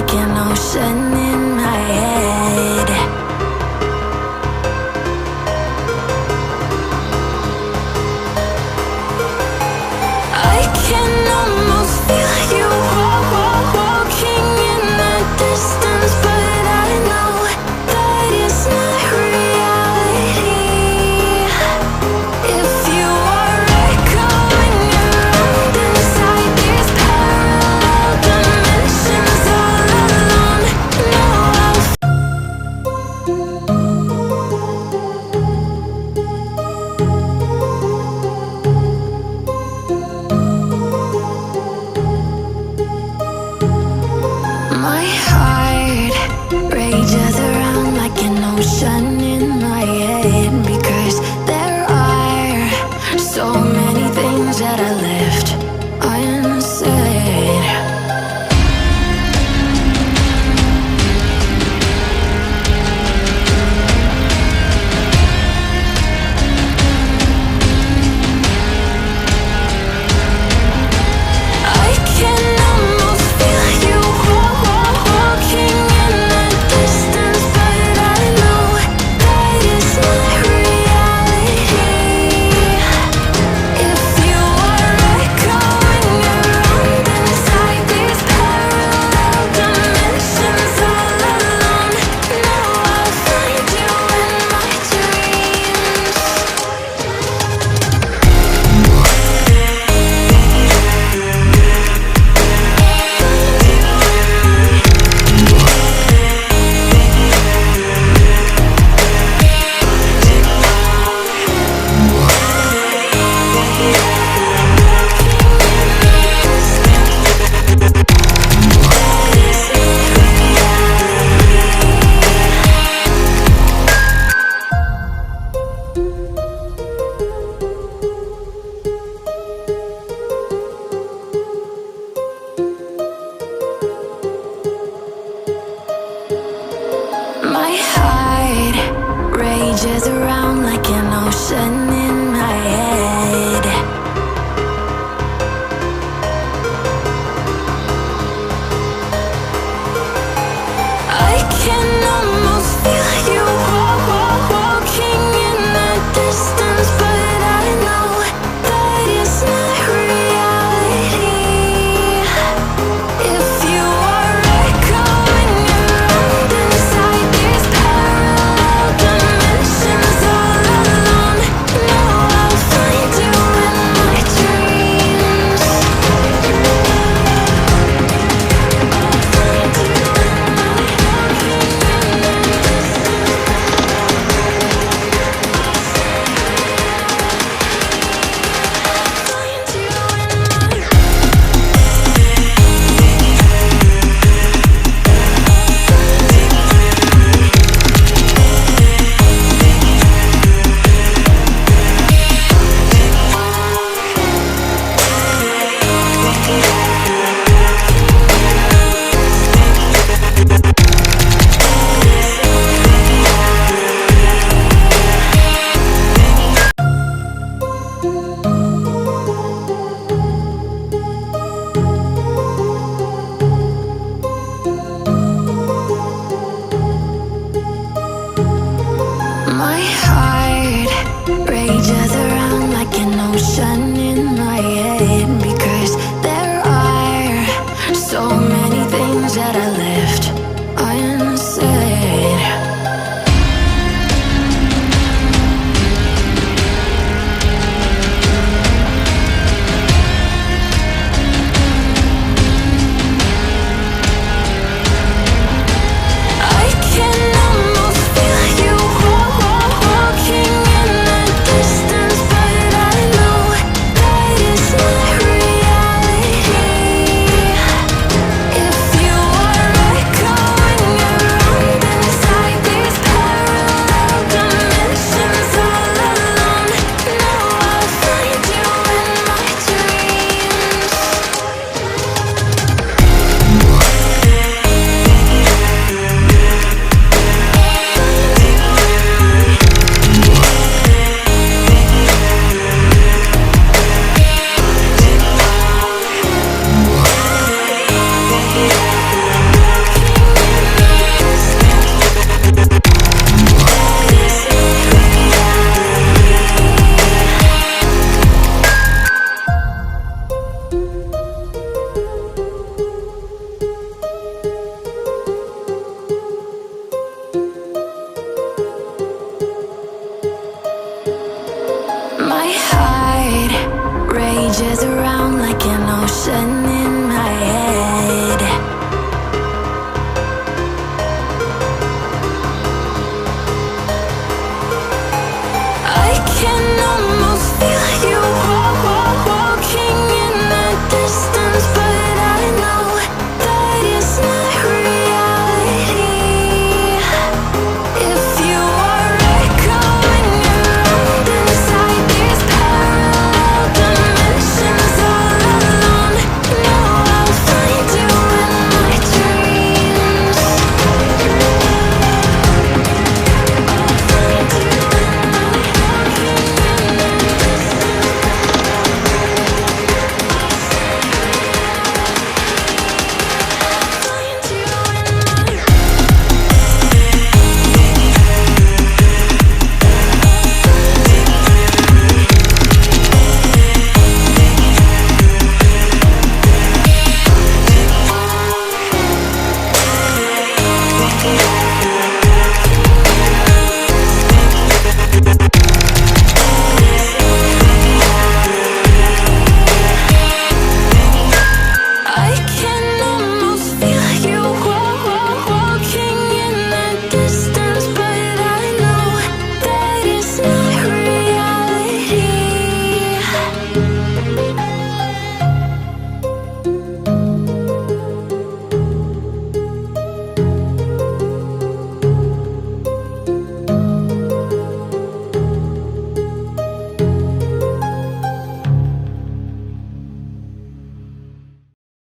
like an ocean in my head. I can almost feel you walking in the distance, but I know that it's not reality. If you are echoing around inside these parallel dimensions all alone, no, my heart rages around like an ocean in my head, because there are so many things that I left unsaid. I can almost feel you walking in the distance, but I know that it's not reality. If you are echoing around inside these parallel dimensions all alone, no, I'll find you in my dreams. My heart rages around like an ocean in my head. I can almost feel you walking in the distance, but I know that it's not reality. If you are echoing around inside these parallel dimensions all alone, no, I'll find you in my dreams. My heart rages around like an ocean in my head, because there are so many things that I left